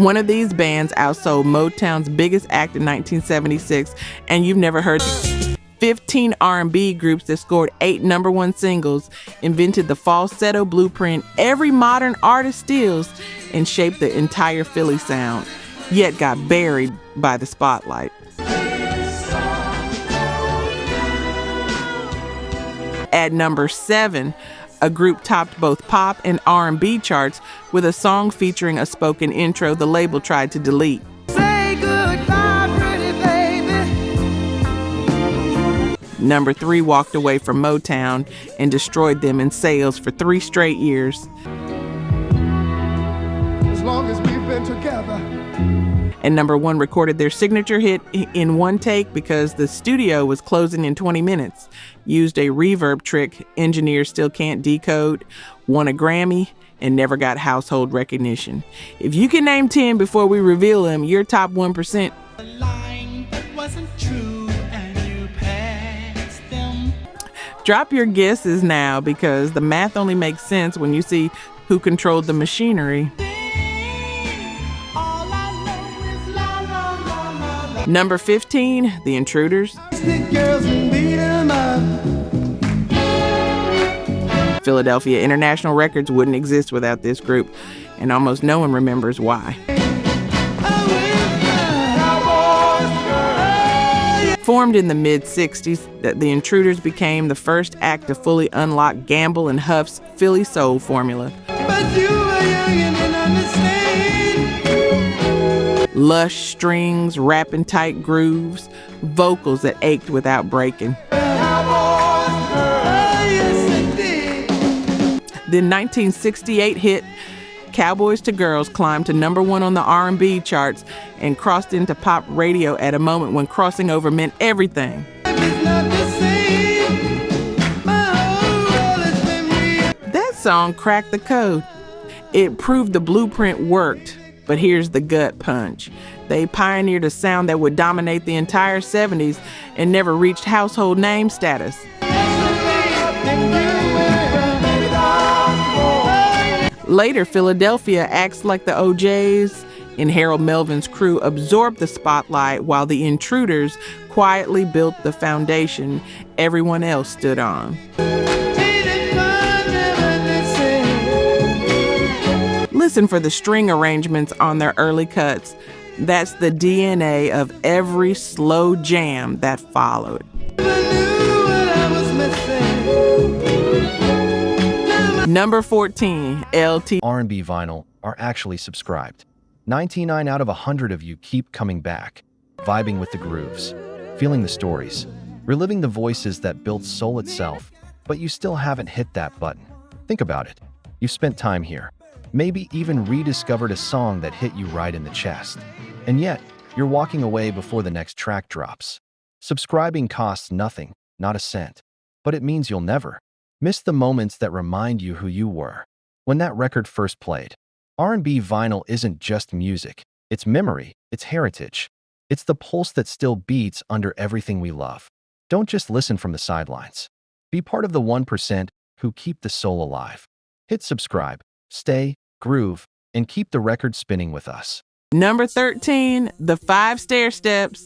One of these bands outsold Motown's biggest act in 1976, and you've never heard 15 R&B groups that scored 8 #1 singles, invented the falsetto blueprint every modern artist steals, and shaped the entire Philly sound, yet got buried by the spotlight. At number 7, a group topped both pop and R&B charts with a song featuring a spoken intro the label tried to delete. Say goodbye, pretty baby. Number 3 walked away from Motown and destroyed them in sales for 3 straight years. As long as we've been together. And number 1 recorded their signature hit in one take because the studio was closing in 20 minutes. Used a reverb trick engineers still can't decode, won a Grammy, and never got household recognition. If you can name 10 before we reveal them, you're top 1%. The line that wasn't true and you passed them. Drop your guesses now because the math only makes sense when you see who controlled the machinery. Number 15, The Intruders. Philadelphia International Records wouldn't exist without this group, and almost no one remembers why. Formed in the mid-'60s, The Intruders became the first act to fully unlock Gamble and Huff's Philly soul formula. But you were young and didn't understand. Lush strings, rapping tight grooves, vocals that ached without breaking. The 1968 hit Cowboys to Girls climbed to #1 on the R&B charts and crossed into pop radio at a moment when crossing over meant everything. That song cracked the code. It proved the blueprint worked. But here's the gut punch. They pioneered a sound that would dominate the entire 70s and never reached household name status. Later, Philadelphia acts like the OJs and Harold Melvin's crew absorbed the spotlight while the Intruders quietly built the foundation everyone else stood on. Listen for the string arrangements on their early cuts. That's the DNA of every slow jam that followed. Number 14, LT. R&B vinyl are actually subscribed. 99 out of 100 of you keep coming back, vibing with the grooves, feeling the stories, reliving the voices that built soul itself, but you still haven't hit that button. Think about it. You've spent time here. Maybe even rediscovered a song that hit you right in the chest. And yet, you're walking away before the next track drops. Subscribing costs nothing, not a cent. But it means you'll never miss the moments that remind you who you were when that record first played. R&B vinyl isn't just music. It's memory, it's heritage. It's the pulse that still beats under everything we love. Don't just listen from the sidelines. Be part of the 1% who keep the soul alive. Hit subscribe, stay, groove, and keep the record spinning with us. Number 13, the Five Stairsteps.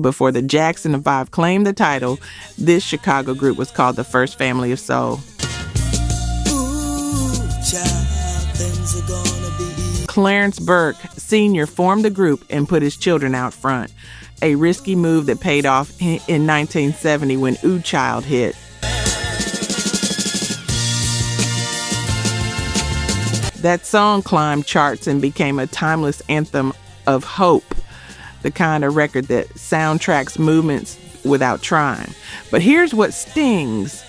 Before the Jackson 5 claimed the title, this Chicago group was called the First Family of Soul. Clarence Burke Sr. formed the group and put his children out front, a risky move that paid off in 1970 when Ooh Child hit. That song climbed charts and became a timeless anthem of hope, the kind of record that soundtracks movements without trying. But here's what stings.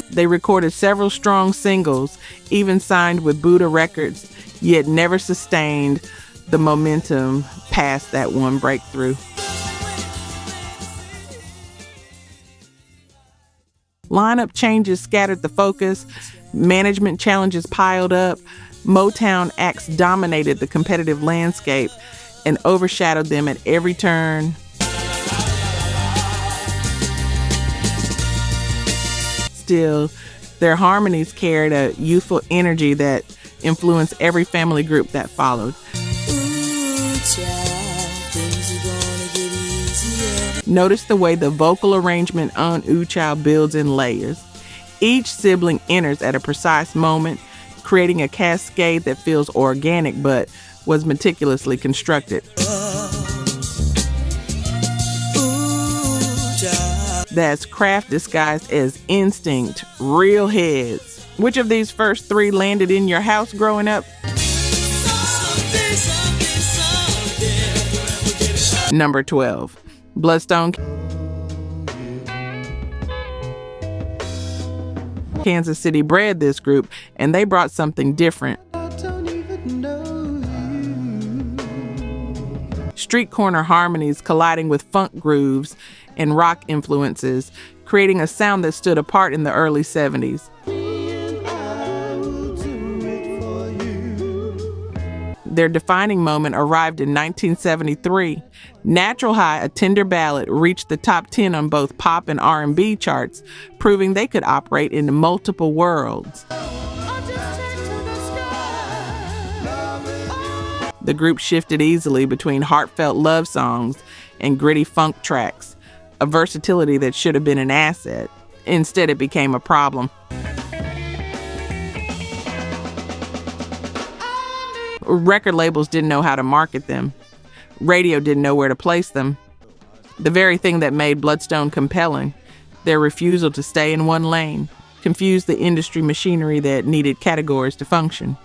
They recorded several strong singles, even signed with Buddha Records, yet never sustained the momentum past that one breakthrough. Lineup changes scattered the focus, management challenges piled up, Motown acts dominated the competitive landscape and overshadowed them at every turn. Still, their harmonies carried a youthful energy that influenced every family group that followed. Notice the way the vocal arrangement on Ooh Child builds in layers. Each sibling enters at a precise moment, creating a cascade that feels organic but was meticulously constructed. That's craft disguised as instinct, real heads. Which of these first three landed in your house growing up? Number 12, Bloodstone. Kansas City bred this group, and they brought something different. Street corner harmonies colliding with funk grooves and rock influences, creating a sound that stood apart in the early 70s. Their defining moment arrived in 1973. Natural High, a tender ballad, reached the top 10 on both pop and R&B charts, proving they could operate in multiple worlds. The group shifted easily between heartfelt love songs and gritty funk tracks, a versatility that should have been an asset. Instead, it became a problem. Record labels didn't know how to market them. Radio didn't know where to place them. The very thing that made Bloodstone compelling, their refusal to stay in one lane, confused the industry machinery that needed categories to function.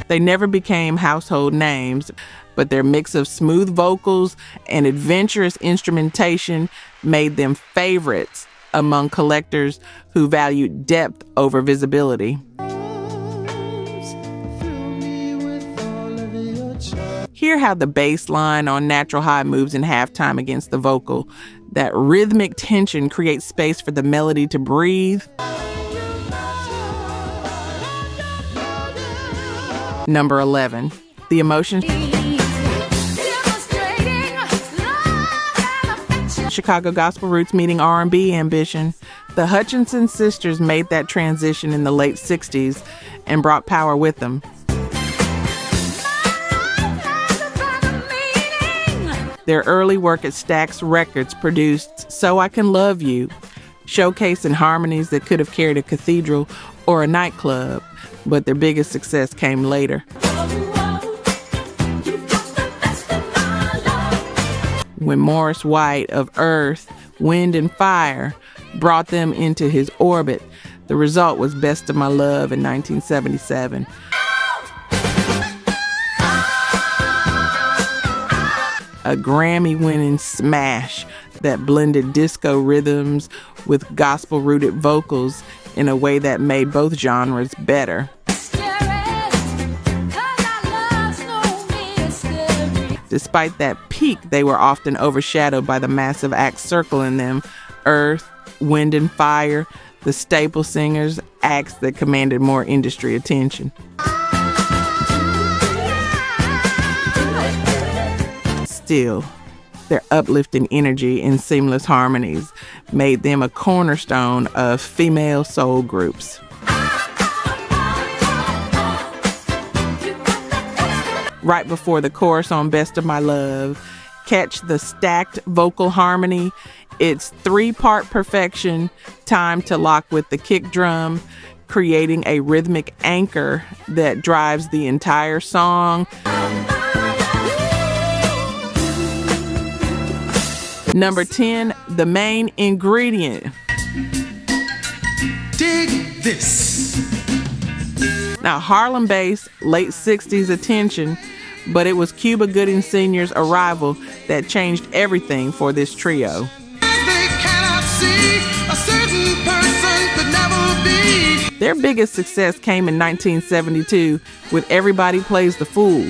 They never became household names, but their mix of smooth vocals and adventurous instrumentation made them favorites among collectors who valued depth over visibility. Hear how the bass line on Natural High moves in halftime against the vocal. That rhythmic tension creates space for the melody to breathe. Number 11, The Emotions. Chicago gospel roots meeting R&B ambition. The Hutchinson sisters made that transition in the late 60s and brought power with them. Their early work at Stax Records produced So I Can Love You, showcasing harmonies that could have carried a cathedral or a nightclub, but their biggest success came later. When Morris White of Earth, Wind and Fire brought them into his orbit, the result was Best of My Love in 1977. A Grammy-winning smash that blended disco rhythms with gospel-rooted vocals in a way that made both genres better. Despite that peak, they were often overshadowed by the massive acts circling them: Earth, Wind and Fire, the staple singers, acts that commanded more industry attention. Still, their uplifting energy and seamless harmonies made them a cornerstone of female soul groups. Right before the chorus on Best of My Love, catch the stacked vocal harmony. It's 3-part perfection, timed to lock with the kick drum, creating a rhythmic anchor that drives the entire song. Number 10, the main ingredient. Dig this. Now, Harlem-based late 60s attention, but it was Cuba Gooding Sr.'s arrival that changed everything for this trio. They cannot see a certain person could never be. Their biggest success came in 1972 with Everybody Plays the Fool,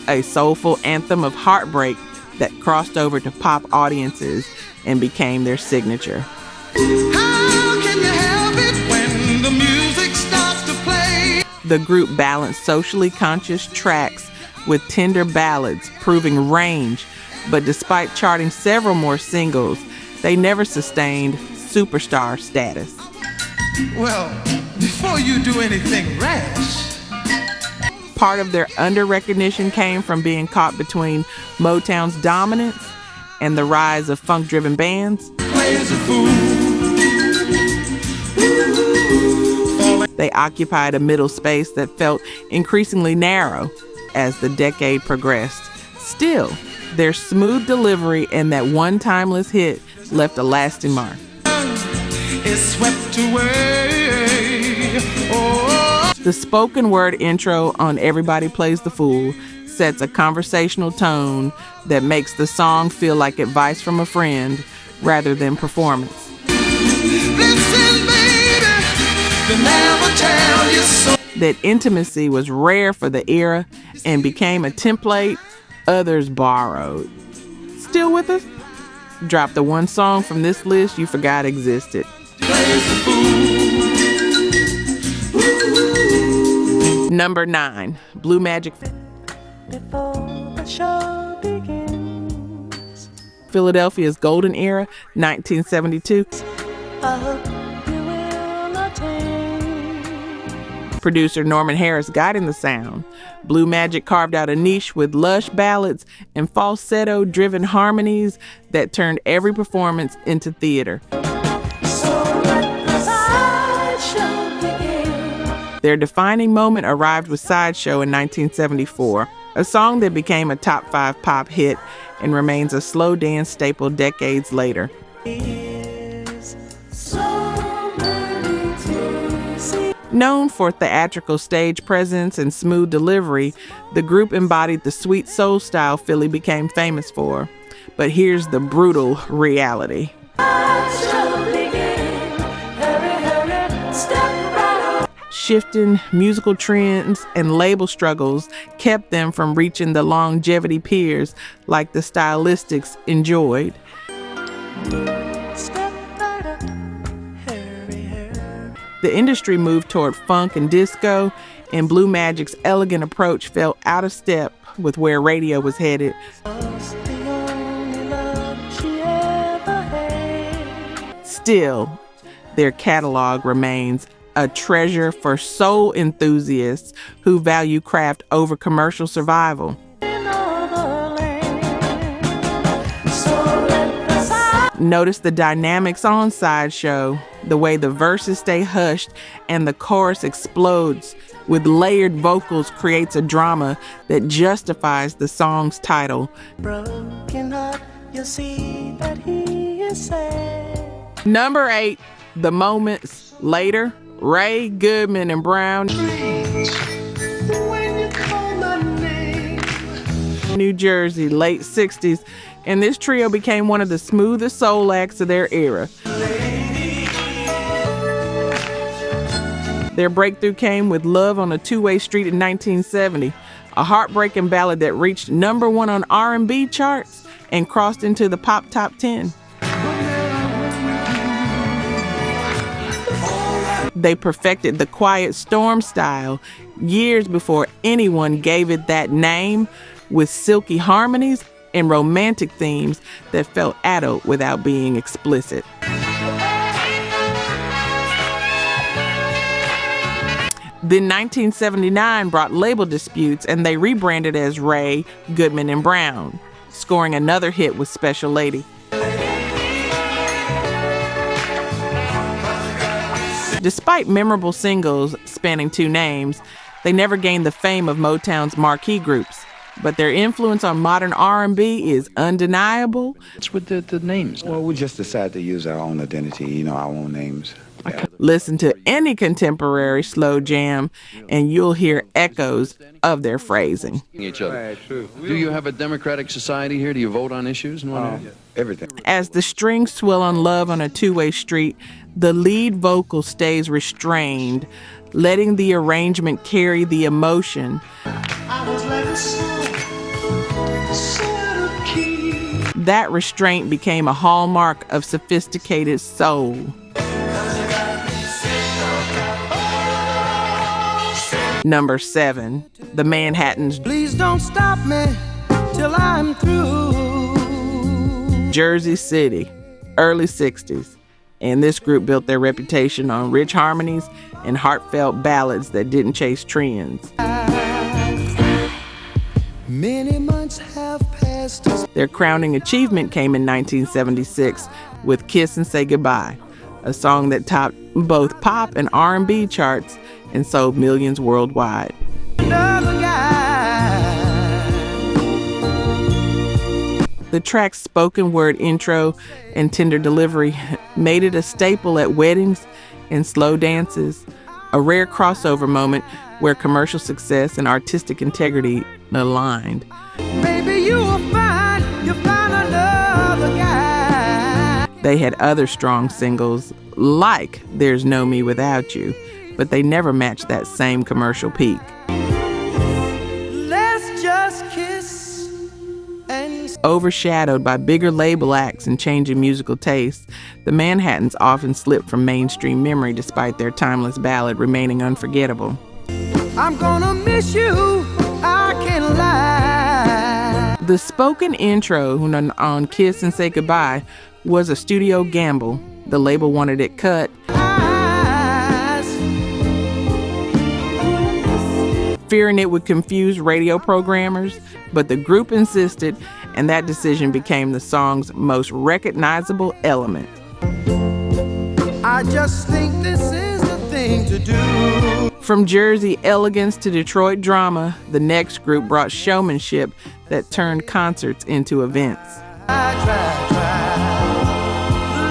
a soulful anthem of heartbreak that crossed over to pop audiences and became their signature. How can you help it when the music starts to play? The group balanced socially conscious tracks with tender ballads, proving range but despite charting several more singles, they never sustained superstar status. Well, before you do anything rash, part of their under-recognition came from being caught between Motown's dominance and the rise of funk-driven bands. plays a fool. They occupied a middle space that felt increasingly narrow as the decade progressed. Still, their smooth delivery and that one timeless hit left a lasting mark. Is swept away. Oh. The spoken word intro on Everybody Plays the Fool sets a conversational tone that makes the song feel like advice from a friend rather than performance. Listen, baby, they never tell you so. That intimacy was rare for the era and became a template others borrowed. Still with us? Drop the one song from this list you forgot existed. Number 9, Blue Magic. Before the show begins, Philadelphia's Golden Era, 1972. I hope you will attain. Producer Norman Harris guiding the sound. Blue Magic carved out a niche with lush ballads and falsetto-driven harmonies that turned every performance into theater. So let the sideshow begin. Their defining moment arrived with Sideshow in 1974, a song that became a top 5 pop hit and remains a slow dance staple decades later. So many to see. Known for theatrical stage presence and smooth delivery, the group embodied the sweet soul style Philly became famous for. But here's the brutal reality. Sideshow begin. Hurry, hurry, step right up. Shifting musical trends and label struggles kept them from reaching the longevity peers like the Stylistics enjoyed. Step right up. Hurry, hurry. The industry moved toward funk and disco, and Blue Magic's elegant approach fell out of step with where radio was headed. Was the only love she ever had. Still, their catalog remains a treasure for soul enthusiasts who value craft over commercial survival. In all the land. So let the side. Notice the dynamics on Sideshow, the way the verses stay hushed and the chorus explodes with layered vocals creates a drama that justifies the song's title. Broken heart, you see that he is sad. Number 8, The Moments Later, Ray, Goodman, and Brown, When you call my name, New Jersey, late 60s, and this trio became one of the smoothest soul acts of their era. Their breakthrough came with Love on a Two-Way Street in 1970, a heartbreaking ballad that reached number 1 on R&B charts and crossed into the pop top 10. They perfected the quiet storm style years before anyone gave it that name, with silky harmonies and romantic themes that felt adult without being explicit. Then 1979 brought label disputes and they rebranded as Ray, Goodman, and Brown, scoring another hit with Special Lady. Despite memorable singles spanning 2 names, they never gained the fame of Motown's marquee groups. But their influence on modern R&B is undeniable. What's with the names? Well, we just decided to use our own identity, our own names. Listen to any contemporary slow jam, and you'll hear echoes of their phrasing. Each other. Do you have a democratic society here? Do you vote on issues and whatnot? Everything. As the strings swell on Love on a Two-Way Street, the lead vocal stays restrained, letting the arrangement carry the emotion. I was like a song, so out of key. That restraint became a hallmark of sophisticated soul. Number 7, The Manhattans. Please don't stop me till I'm through. Jersey City, early 60s. And this group built their reputation on rich harmonies and heartfelt ballads that didn't chase trends. Many months have passed us. Their crowning achievement came in 1976 with Kiss and Say Goodbye, a song that topped both pop and R&B charts and sold millions worldwide. Another guy. The track's spoken word intro and tender delivery made it a staple at weddings and slow dances, a rare crossover moment where commercial success and artistic integrity aligned. Maybe you'll find another guy. They had other strong singles like There's No Me Without You, but they never matched that same commercial peak. Let's just kiss and Overshadowed by bigger label acts and changing musical tastes, the Manhattans often slipped from mainstream memory despite their timeless ballad remaining unforgettable. I'm gonna miss you, I can't lie. The spoken intro on Kiss and Say Goodbye was a studio gamble. The label wanted it cut, fearing it would confuse radio programmers, but the group insisted, and that decision became the song's most recognizable element. I just think this is the thing to do. From Jersey elegance to Detroit drama, the next group brought showmanship that turned concerts into events.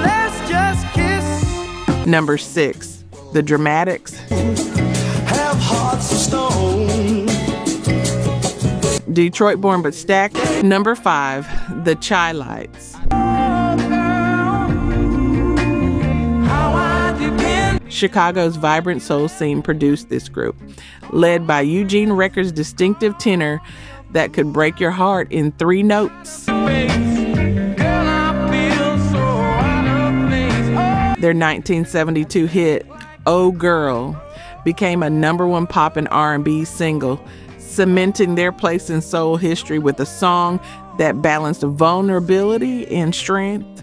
Let's just kiss. Number 6, The Dramatics. Have hearts of stone. Detroit born but stacked. Number 5, The Chi-Lites. Chicago's vibrant soul scene produced this group, led by Eugene Recker's distinctive tenor that could break your heart in 3 notes. Their 1972 hit, Oh Girl, became a number 1 pop and R&B single, cementing their place in soul history with a song that balanced vulnerability and strength.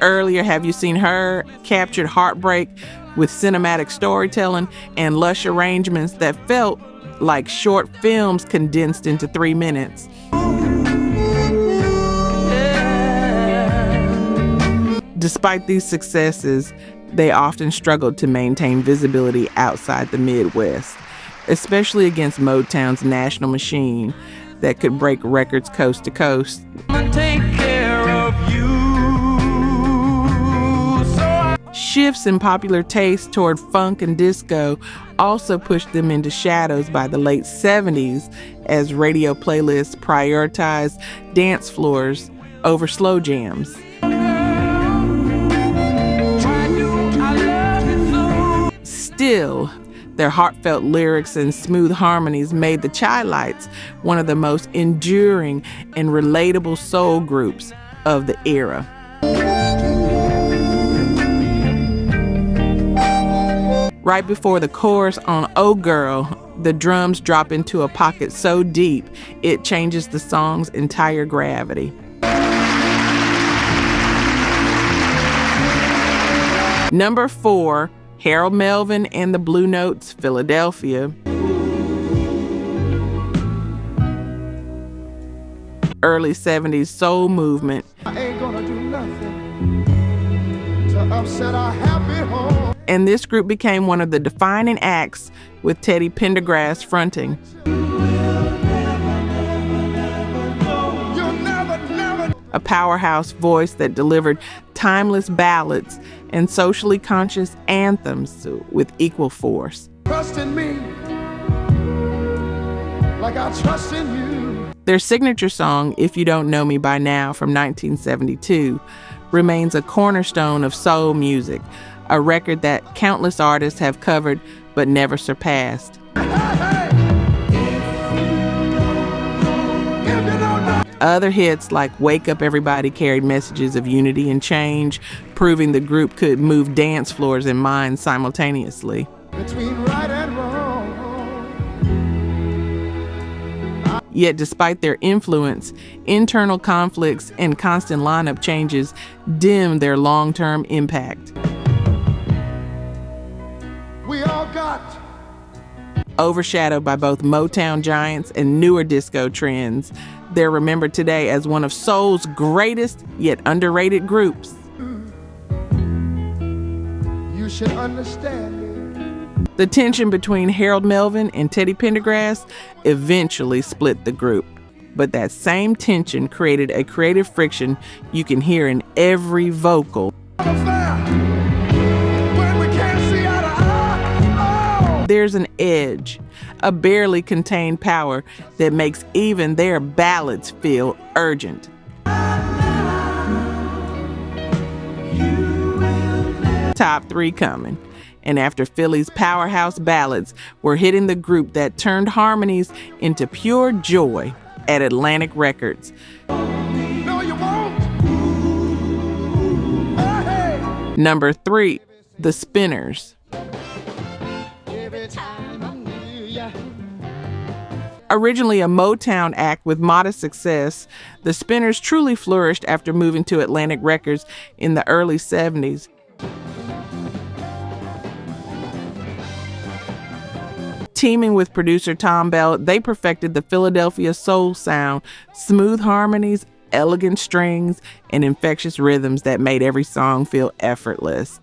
Earlier, Have You Seen Her captured heartbreak with cinematic storytelling and lush arrangements that felt like short films condensed into 3 minutes. Despite these successes, they often struggled to maintain visibility outside the Midwest, especially against Motown's national machine that could break records coast to coast. Take care of you. Shifts in popular taste toward funk and disco also pushed them into shadows by the late 70s as radio playlists prioritized dance floors over slow jams. Still, their heartfelt lyrics and smooth harmonies made the Chi-Lites one of the most enduring and relatable soul groups of the era. Right before the chorus on Oh Girl, the drums drop into a pocket so deep, it changes the song's entire gravity. Number 4, Harold Melvin and the Blue Notes, Philadelphia. Early 70s soul movement. I ain't gonna do nothing to upset our happy home. And this group became one of the defining acts with Teddy Pendergrass fronting. A powerhouse voice that delivered timeless ballads and socially conscious anthems with equal force. Trust in me like I trust in you. Their signature song, If You Don't Know Me By Now, from 1972, remains a cornerstone of soul music, a record that countless artists have covered but never surpassed. Other hits like Wake Up Everybody carried messages of unity and change, proving the group could move dance floors and minds simultaneously. Between right and wrong. Yet despite their influence, internal conflicts and constant lineup changes dim their long-term impact. We all got Overshadowed by both Motown giants and newer disco trends, they're remembered today as one of soul's greatest yet underrated groups. You should understand me. The tension between Harold Melvin and Teddy Pendergrass eventually split the group. But that same tension created a creative friction you can hear in every vocal. When we can't see eye to eye, oh! There's an edge, a barely contained power that makes even their ballads feel urgent. Top 3 coming. And after Philly's powerhouse ballads, we're hitting the group that turned harmonies into pure joy at Atlantic Records. No, you won't. Hey, hey. Number 3, The Spinners. Every time I'm near ya. Originally a Motown act with modest success, the Spinners truly flourished after moving to Atlantic Records in the early 70s. Teaming with producer Tom Bell, they perfected the Philadelphia soul sound, smooth harmonies, elegant strings, and infectious rhythms that made every song feel effortless.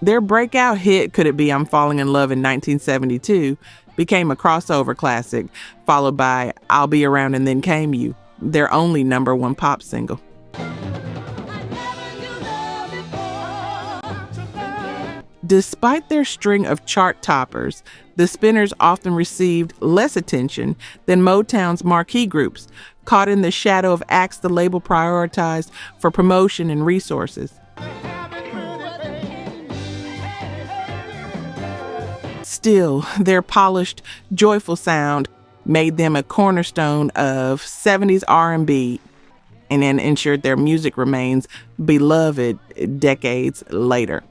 Their breakout hit, Could It Be I'm Falling in Love in 1972, became a crossover classic, followed by I'll Be Around and Then Came You, their only number 1 pop single. Despite their string of chart toppers, the Spinners often received less attention than Motown's marquee groups, caught in the shadow of acts the label prioritized for promotion and resources. Still, their polished, joyful sound made them a cornerstone of 70s R&B and then ensured their music remains beloved decades later.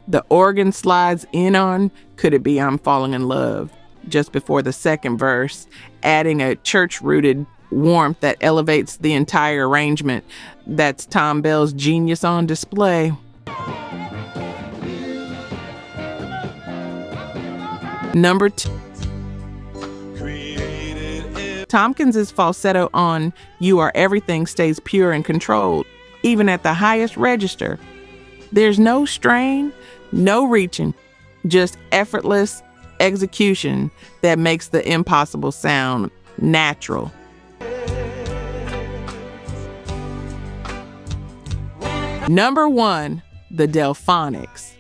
The organ slides in on Could It Be I'm Falling in Love just before the second verse, adding a church-rooted warmth that elevates the entire arrangement. That's Tom Bell's genius on display. Number 2. Tompkins' falsetto on You Are Everything stays pure and controlled, even at the highest register. There's no strain, no reaching, just effortless execution that makes the impossible sound natural. Number 1, the Delfonics.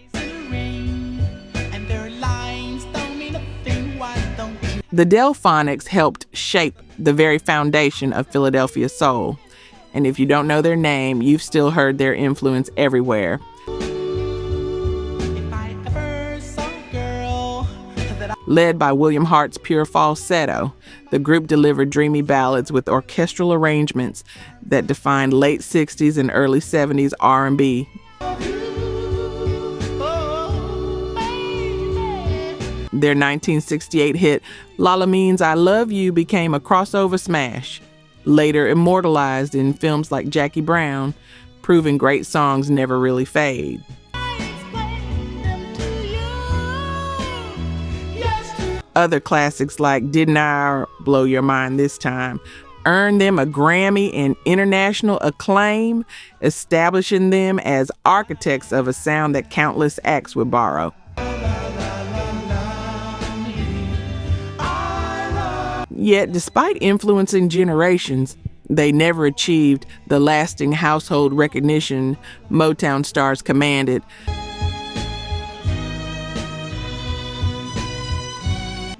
The Delfonics helped shape the very foundation of Philadelphia soul. And if you don't know their name, you've still heard their influence everywhere. Led by William Hart's pure falsetto, the group delivered dreamy ballads with orchestral arrangements that defined late 60s and early 70s R&B. Their 1968 hit, Lala Means I Love You, became a crossover smash, later immortalized in films like Jackie Brown, proving great songs never really fade. Other classics like Didn't I Blow Your Mind This Time earned them a Grammy and international acclaim, establishing them as architects of a sound that countless acts would borrow. Yet, despite influencing generations, they never achieved the lasting household recognition Motown stars commanded.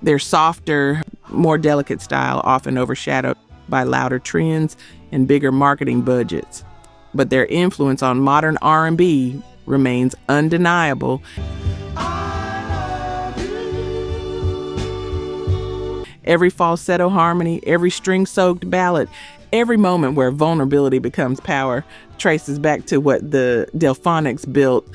Their softer, more delicate style often overshadowed by louder trends and bigger marketing budgets. But their influence on modern R&B remains undeniable. Every falsetto harmony, every string-soaked ballad, every moment where vulnerability becomes power traces back to what the Delfonics built